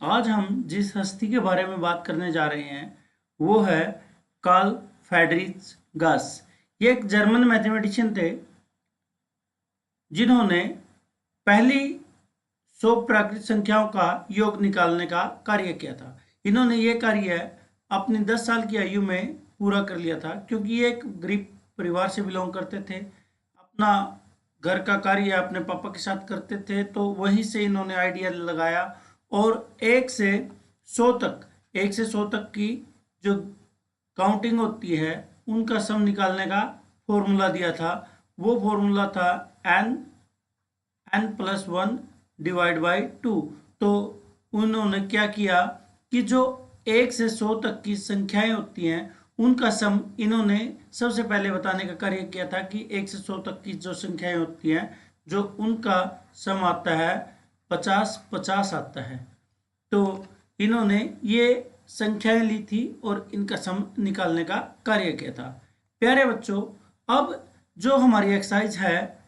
आज हम जिस हस्ती के बारे में बात करने जा रहे हैं वो है कार्ल फ्रेडरिक गॉस। ये एक जर्मन मैथमेटिशियन थे जिन्होंने पहली 100 प्राकृत संख्याओं का योग निकालने का कार्य किया था। इन्होंने ये कार्य अपनी 10 साल की आयु में पूरा कर लिया था, क्योंकि ये एक गरीब परिवार से बिलोंग करते थे। अपना घर का कार्य अपने पापा के साथ करते थे, तो वहीं से इन्होंने आइडिया लगाया और 1 से 100 तक की जो काउंटिंग होती है उनका सम निकालने का फॉर्मूला दिया था। वो फॉर्मूला था n+1/2। तो उन्होंने क्या किया कि जो 1 से 100 तक की संख्याएं होती हैं उनका सम इन्होंने सबसे पहले बताने का कार्य किया था कि 1 से 100 तक की जो संख्याएं होती हैं जो उनका सम आता है 50-50 आता है। तो इन्होंने ये संख्याएं ली थी और इनका सम निकालने का कार्य किया था। प्यारे बच्चों, अब जो हमारी एक्सरसाइज है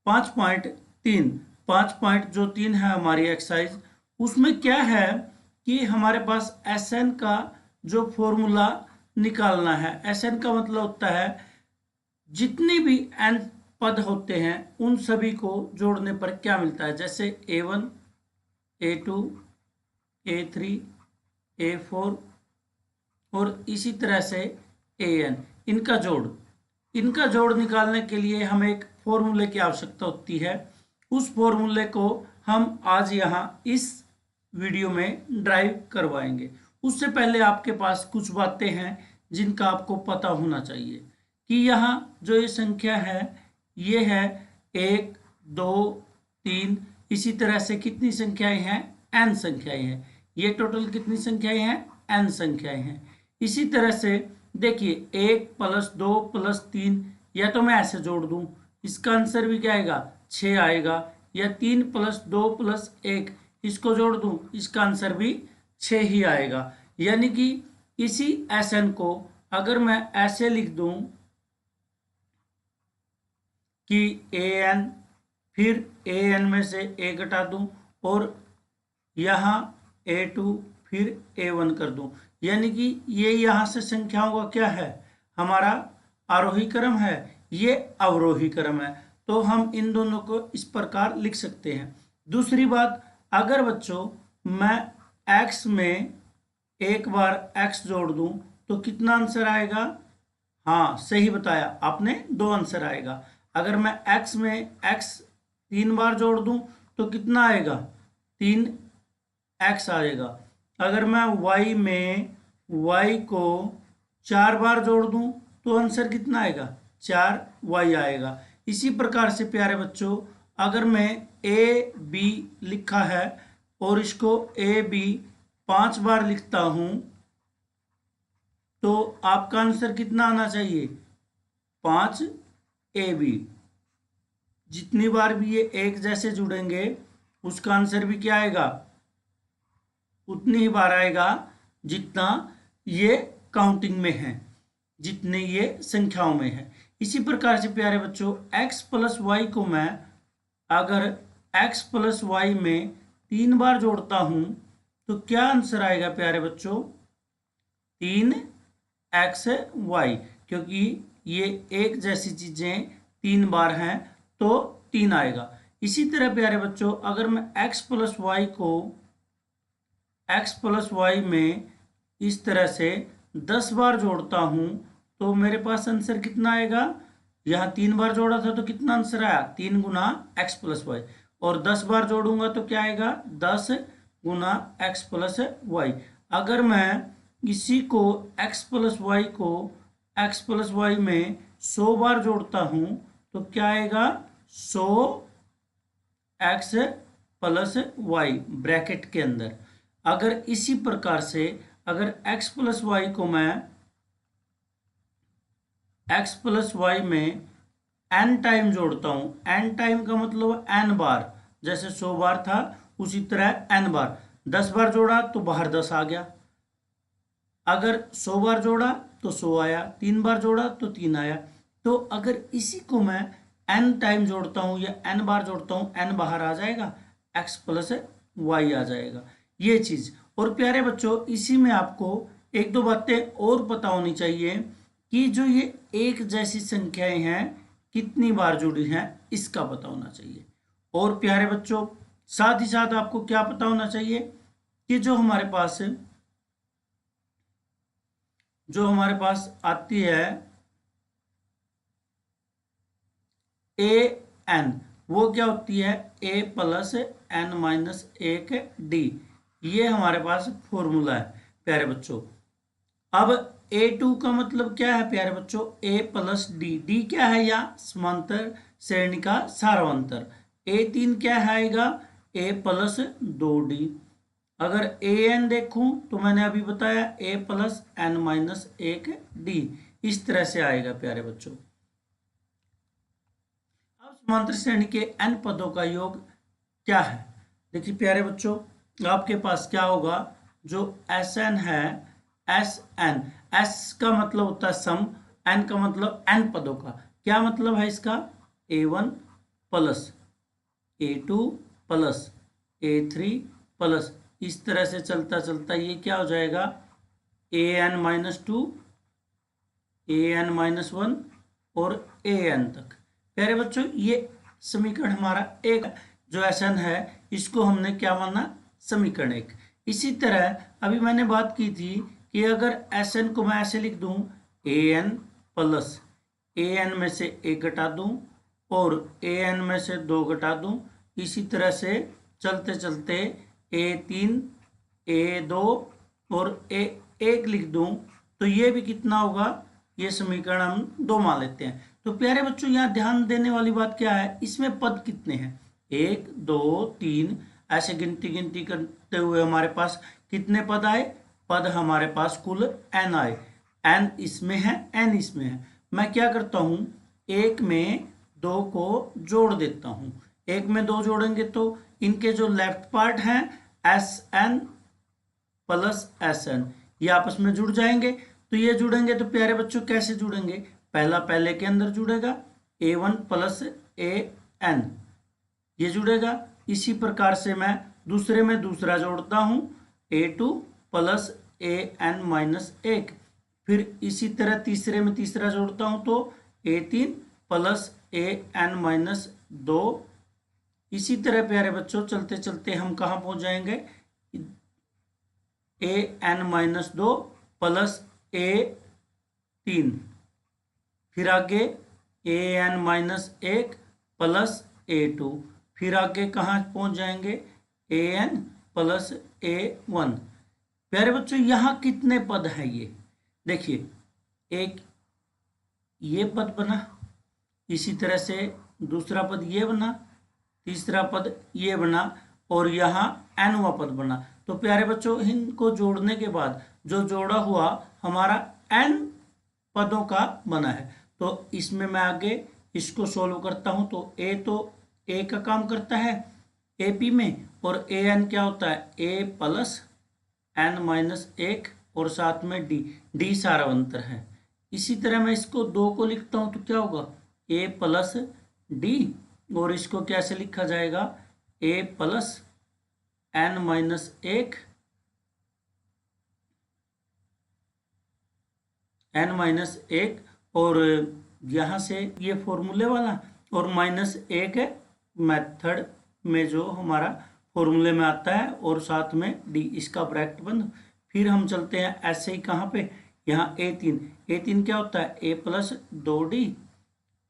5.3, 5.3 है हमारी एक्सरसाइज, उसमें क्या है कि हमारे पास एस एन का जो फॉर्मूला निकालना है। एस एन का मतलब होता है जितनी भी एन पद होते हैं उन सभी को जोड़ने पर क्या मिलता है। जैसे A1, A2, A3, A4 और इसी तरह से AN, इनका जोड़ निकालने के लिए हमें एक फॉर्मूले की आवश्यकता होती है। उस फॉर्मूले को हम आज यहाँ इस वीडियो में ड्राइव करवाएंगे। उससे पहले आपके पास कुछ बातें हैं जिनका आपको पता होना चाहिए कि यहाँ जो ये संख्या है ये है 1, 2, 3, इसी तरह से कितनी संख्याएं हैं, n संख्याएं हैं। ये टोटल कितनी संख्याएं हैं, n संख्याएं हैं। इसी तरह से देखिए 1+2+3, या तो मैं ऐसे जोड़ दूं, इसका आंसर भी क्या आएगा, 6 आएगा। या 3+2+1 इसको जोड़ दूं, इसका आंसर भी 6 ही आएगा। यानी कि इसी एन को अगर मैं ऐसे लिख दूं कि an, फिर an में से a घटा दूं और यहाँ A2 फिर A1 कर दूं, यानी कि ये यहाँ से संख्याओं का क्या है, हमारा आरोही क्रम है, ये अवरोही क्रम है। तो हम इन दोनों को इस प्रकार लिख सकते हैं। दूसरी बात, अगर बच्चों मैं x में एक बार x जोड़ दूं तो कितना आंसर आएगा, हाँ सही बताया आपने, 2 आंसर आएगा। अगर मैं x में x 3 बार जोड़ दूं तो कितना आएगा, 3x आएगा। अगर मैं y में y को 4 बार जोड़ दूं तो आंसर कितना आएगा, 4y आएगा। इसी प्रकार से प्यारे बच्चों, अगर मैं AB लिखा है और इसको AB 5 बार लिखता हूं तो आपका आंसर कितना आना चाहिए, 5AB। जितनी बार भी ये एक जैसे जुड़ेंगे उसका आंसर भी क्या आएगा, उतनी ही बार आएगा जितना ये काउंटिंग में है, जितने ये संख्याओं में है। इसी प्रकार से प्यारे बच्चों, x+y को मैं अगर x+y में 3 बार जोड़ता हूं तो क्या आंसर आएगा प्यारे बच्चों, 3xy, क्योंकि ये एक जैसी चीजें 3 बार हैं तो 3 आएगा। इसी तरह प्यारे बच्चों, अगर मैं x+y में इस तरह से 10 बार जोड़ता हूं तो मेरे पास आंसर कितना आएगा, यहाँ 3 बार जोड़ा था तो कितना आंसर आया, 3 गुना x+y, और 10 बार जोड़ूंगा तो क्या आएगा, 10 गुना x+y। अगर मैं इसी को x+y में 100 बार जोड़ता हूं तो क्या आएगा, 100x+y ब्रैकेट के अंदर। अगर इसी प्रकार से अगर x+y को मैं x+y में n टाइम जोड़ता हूं, n टाइम का मतलब n बार, जैसे 100 बार था उसी तरह n बार, 10 बार जोड़ा तो बाहर 10 आ गया। अगर 100 बार जोड़ा तो 100 आया, 3 बार जोड़ा तो 3 आया। तो अगर इसी को मैं n टाइम जोड़ता हूं या n बार जोड़ता हूं, n बाहर आ जाएगा, x+y आ जाएगा। ये चीज। और प्यारे बच्चों, इसी में आपको एक दो बातें और पता होनी चाहिए कि जो ये एक जैसी संख्याएं हैं कितनी बार जुड़ी हैं, इसका पता होना चाहिए। और प्यारे बच्चों, साथ ही साथ आपको क्या पता होना चाहिए कि जो हमारे पास आती है ए एन, वो क्या होती है ए प्लस एन माइनस एक डी। ये हमारे पास फॉर्मूला है प्यारे बच्चों। अब A2 का मतलब क्या है प्यारे बच्चों, A प्लस डी। डी क्या है, या समांतर श्रेणी का सारवंतर। A3 क्या आएगा, A प्लस 2D। अगर AN देखूं तो मैंने अभी बताया A प्लस एन माइनस एक डी। इस तरह से आएगा प्यारे बच्चों। अब समांतर श्रेणी के n पदों का योग क्या है। देखिए प्यारे बच्चों, आपके पास क्या होगा, जो Sn है, Sn, S का मतलब होता है सम, n का मतलब n पदों का। क्या मतलब है इसका, A1 plus A2 plus A3 plus, इस तरह से चलता चलता ये क्या हो जाएगा, AN माइनस 2, AN माइनस 1 और AN तक। प्यारे बच्चों, ये समीकरण हमारा एक जो Sn है, इसको हमने क्या माना, समीकरण एक। इसी तरह अभी मैंने बात की थी कि अगर Sn को मैं ऐसे लिख दूं, AN प्लस AN में से एक घटा दूं और AN में से 2 घटा दूं, इसी तरह से चलते चलते A3 A2 और A1 लिख दूं, तो ये भी कितना होगा, ये समीकरण हम 2 मान लेते हैं। तो प्यारे बच्चों, यहाँ ध्यान देने वाली बात क्या है, इसमें पद कितने हैं, 1 2 3, ऐसे गिनती गिनती करते हुए हमारे पास कितने पद आए, पद हमारे पास कुल n आए। n इसमें है, n इसमें है। मैं क्या करता हूं, एक में 2 को जोड़ देता हूं। एक में 2 जोड़ेंगे तो इनके जो लेफ्ट पार्ट हैं Sn प्लस Sn, ये आपस में जुड़ जाएंगे। तो ये जुड़ेंगे तो प्यारे बच्चों कैसे जुड़ेंगे, पहला पहले के अंदर जुड़ेगा, A1 प्लस AN, ये जुड़ेगा। इसी प्रकार से मैं दूसरे में दूसरा जोड़ता हूं, A2 प्लस AN माइनस एक। फिर इसी तरह तीसरे में तीसरा जोड़ता हूं तो A3 प्लस AN माइनस 2। इसी तरह प्यारे बच्चों चलते चलते हम कहां पहुंच जाएंगे, AN माइनस 2 प्लस A3। फिर आगे AN माइनस एक प्लस A2। फिर आगे कहाँ पहुंच जाएंगे, AN प्लस A1। प्यारे बच्चों, यहाँ कितने पद हैं, ये देखिए, एक ये पद बना, इसी तरह से दूसरा पद ये बना, तीसरा पद ये बना और यहाँ nवा पद बना। तो प्यारे बच्चों, इनको जोड़ने के बाद जो जोड़ा हुआ हमारा n पदों का बना है। तो इसमें मैं आगे इसको सोल्व करता हूं तो A का काम करता है AP में, और AN क्या होता है, A प्लस n माइनस एक और साथ में D सारावंतर है। इसी तरह मैं इसको 2 को लिखता हूं तो क्या होगा, A प्लस D, और इसको कैसे लिखा जाएगा, A प्लस n माइनस एक n माइनस एक, और यहाँ से ये फॉर्मूले वाला और माइनस एक है मेथड में जो हमारा फॉर्मूले में आता है, और साथ में डी, इसका ब्रैकेट बंद। फिर हम चलते हैं ऐसे ही कहाँ पे, यहाँ A3 क्या होता है, A प्लस 2D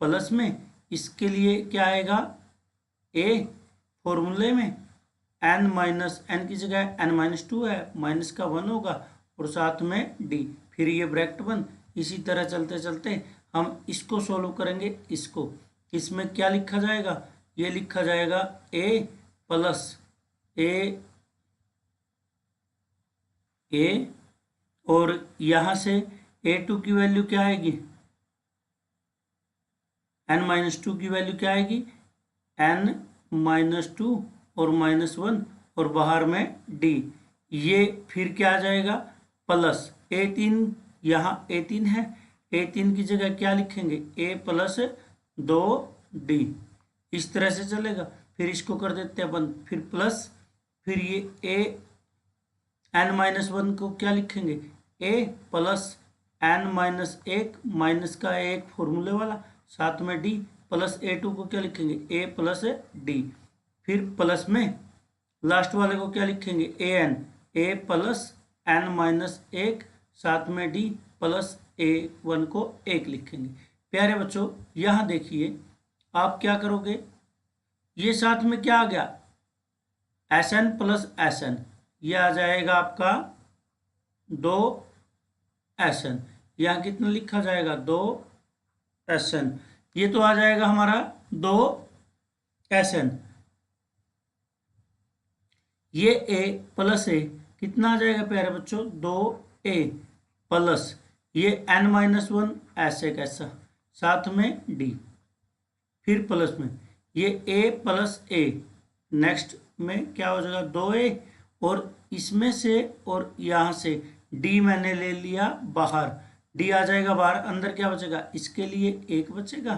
प्लस में, इसके लिए क्या आएगा, A फॉर्मूले में n माइनस n की जगह n माइनस 2 है, माइनस का 1 होगा और साथ में D, फिर ये ब्रैकेट बंद। इसी तरह चलते चलते हम इसको सोल्व करेंगे, इसको, इसमें क्या लिखा जाएगा, ये लिखा जाएगा A प्लस A और यहां से A2 की वैल्यू क्या आएगी, n माइनस 2 की वैल्यू क्या आएगी, n माइनस 2 और माइनस 1 और बाहर में D। ये फिर क्या आ जाएगा, प्लस A3, यहाँ A3 है, A3 की जगह क्या लिखेंगे, A प्लस 2D। इस तरह से चलेगा। फिर इसको कर देते हैं बंद, फिर प्लस, फिर ये n-1 को क्या लिखेंगे, a प्लस n-1 माइनस का एक फॉर्मूले वाला, साथ में d प्लस a2 को क्या लिखेंगे, a प्लस d, फिर प्लस में लास्ट वाले को क्या लिखेंगे, a प्लस n-1, साथ में d प्लस a1 को 1 लिखेंगे। प्यारे बच्चों यहाँ देखिए आप क्या करोगे, ये साथ में क्या आ गया, Sn प्लस Sn, ये आ जाएगा आपका 2Sn, यहाँ कितना लिखा जाएगा 2Sn, ये तो आ जाएगा हमारा 2Sn, ये a प्लस a कितना आ जाएगा प्यारे बच्चों 2a प्लस ये n-1 ऐसे कैसा, साथ में d, फिर प्लस में ये a प्लस a, नेक्स्ट में क्या हो जाएगा 2a, और इसमें से और यहाँ से d मैंने ले लिया बाहर, d आ जाएगा बाहर, अंदर क्या बचेगा, इसके लिए 1 बचेगा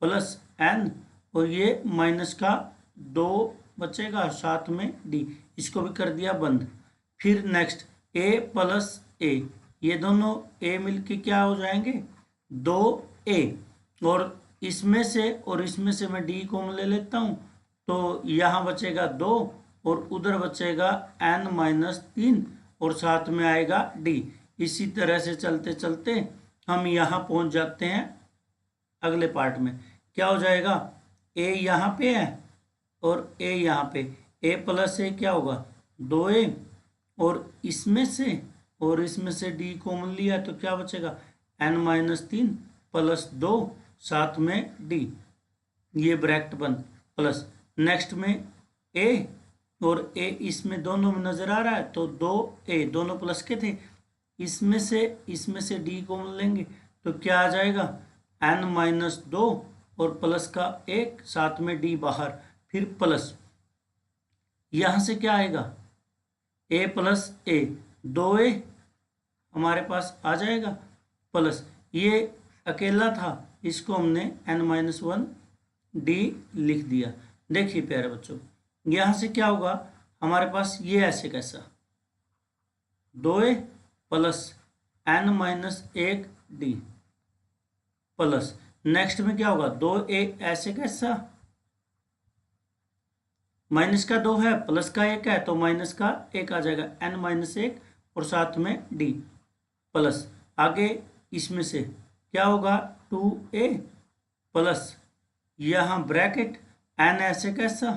प्लस n, और ये माइनस का 2 बचेगा, साथ में d, इसको भी कर दिया बंद। फिर नेक्स्ट a प्लस a, ये दोनों a मिलके क्या हो जाएंगे 2a, और इसमें से और इसमें से मैं d को ले लेता हूँ, तो यहाँ बचेगा 2 और उधर बचेगा n-3 और साथ में आएगा d। इसी तरह से चलते चलते हम यहाँ पहुँच जाते हैं अगले पार्ट में। क्या हो जाएगा, a यहाँ पे है और a यहाँ पे, a प्लस a क्या होगा 2a, और इसमें से d कॉमन लिया तो क्या बचेगा n-3 प्लस 2, साथ में d, ये ब्रैकेट बंद, प्लस नेक्स्ट में a, और a इसमें दोनों में नजर आ रहा है तो 2a, दोनों प्लस के थे, इसमें से d कॉमन लेंगे तो क्या आ जाएगा n-2 और प्लस का 1, साथ में d बाहर, फिर प्लस यहाँ से क्या आएगा a प्लस a, 2a हमारे पास आ जाएगा, प्लस ये अकेला था इसको हमने n-1 d लिख दिया। देखिए प्यारे बच्चों यहाँ से क्या होगा हमारे पास, ये ऐसे कैसा 2a plus n-1 d, plus next में क्या होगा 2a ऐसे कैसा, माइनस का 2 है प्लस का 1 है तो माइनस का 1 आ जाएगा n-1 और साथ में d, प्लस आगे इसमें से क्या होगा 2a प्लस यहाँ ब्रैकेट n ऐसे कैसा,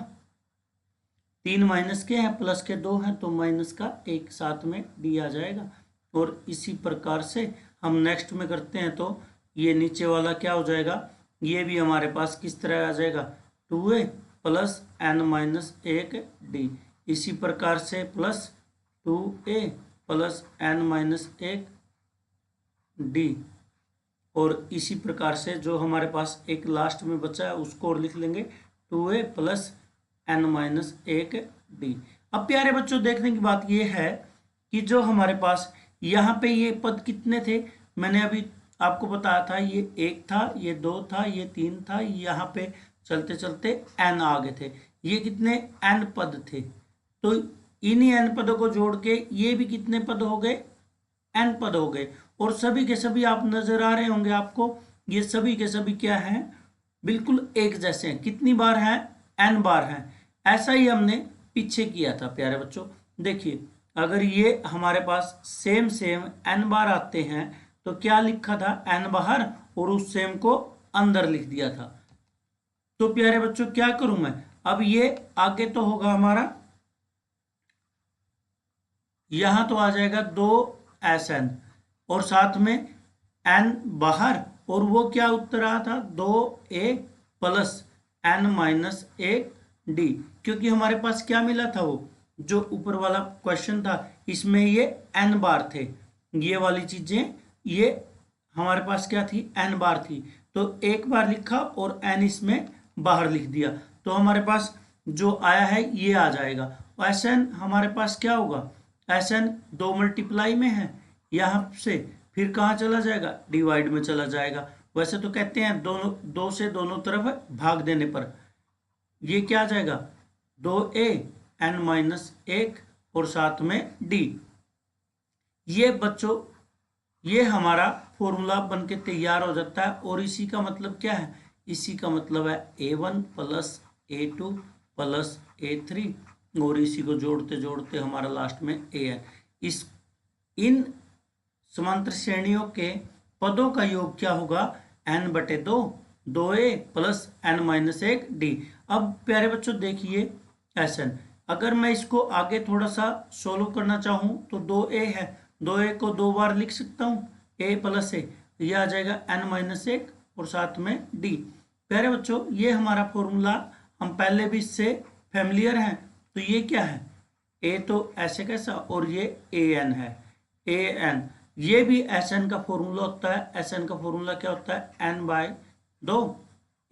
3 माइनस के हैं प्लस के 2 हैं तो माइनस का 1, साथ में d आ जाएगा। और इसी प्रकार से हम नेक्स्ट में करते हैं तो ये नीचे वाला क्या हो जाएगा, ये भी हमारे पास किस तरह आ जाएगा 2a प्लस n-1 d, इसी प्रकार से plus 2a plus n-1 d, और इसी प्रकार से जो हमारे पास एक लास्ट में बचा है उसको और लिख लेंगे 2a प्लस n-1 d। अब प्यारे बच्चों देखने की बात ये है कि जो हमारे पास यहाँ पे ये पद कितने थे, मैंने अभी आपको बताया था ये 1 था, ये 2 था, ये 3 था, यहाँ पे चलते चलते n आ गए थे, ये कितने n पद थे, तो इन्हीं n पदों को जोड़ के ये भी कितने पद हो गए n पद हो गए, और सभी के सभी आप नजर आ रहे होंगे आपको, ये सभी के सभी क्या हैं बिल्कुल एक जैसे हैं, कितनी बार हैं n बार हैं। ऐसा ही हमने पीछे किया था प्यारे बच्चों, देखिए अगर ये हमारे पास सेम n बार आते हैं तो क्या लिखा था n बाहर और उस सेम को अंदर लिख दिया था। तो प्यारे बच्चों क्या करूं मैं, अब ये आगे तो होगा हमारा, यहां तो आ जाएगा 2Sn और साथ में n बाहर, और वो क्या उत्तर आया था 2a प्लस n-1 d, क्योंकि हमारे पास क्या मिला था, वो जो ऊपर वाला क्वेश्चन था इसमें ये n बार थे, ये वाली चीजें ये हमारे पास क्या थी n बार थी, तो एक बार लिखा और n इसमें बाहर लिख दिया, तो हमारे पास जो आया है ये आ जाएगा। Sn हमारे पास क्या होगा, Sn 2 मल्टीप्लाई में है यहाँ से, फिर कहाँ चला जाएगा डिवाइड में चला जाएगा। वैसे तो कहते हैं दोनों 2 से दोनों तरफ भाग देने पर ये क्या आ जाएगा 2a n-1 और साथ में d, ये बच्चों ये हमारा फॉर्मूला बन के तैयार हो जाता है। और इसी का मतलब क्या है, इसी का मतलब है A1 plus A2 plus A3 और इसी को जोड़ते जोड़ते हमारा लास्ट में AN। इस इन समांतर श्रेणियों के पदों का योग क्या होगा, n/2 2a प्लस n-1d। अब प्यारे बच्चों देखिए Sn, अगर मैं इसको आगे थोड़ा सा सोल्व करना चाहूं तो 2a है, 2a को 2 बार लिख सकता हूं, a प्लस a, ये आ जाएगा n-1 और साथ में d। प्यारे बच्चों ये हमारा फॉर्मूला हम पहले भी इससे फैमिलियर हैं। तो ये क्या है, a तो ऐसे कैसा और ये an है, an। ये भी Sn का फॉर्मूला होता है, Sn का फॉर्मूला क्या होता है, n/2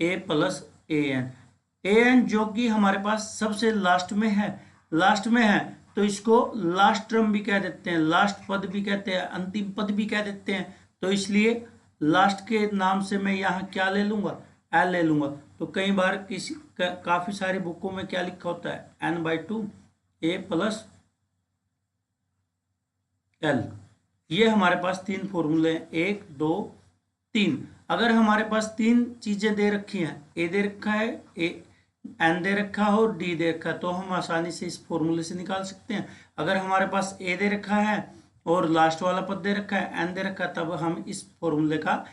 a प्लस an जो कि हमारे पास सबसे लास्ट में है, लास्ट में है तो इसको लास्ट टर्म भी कह देते हैं, लास्ट पद भी कहते हैं, अंतिम पद भी कह देते हैं। तो इसलिए लास्ट के नाम से मैं यहाँ क्या ले लूंगा, एल ले लूंगा। तो कई बार काफी सारी बुकों में क्या लिखा होता है, n/2 a प्लस एल। ये हमारे पास तीन फॉर्मूले हैं, 1 2 3। अगर हमारे पास तीन चीजें दे रखी हैं, ए दे रखा है, एन दे रखा है और डी दे रखा है, तो हम आसानी से इस फॉर्मूले से निकाल सकते हैं। अगर हमारे पास ए दे रखा है और लास्ट वाला पद दे रखा है, एन दे रखा है, तब हम इस फॉर्मूले का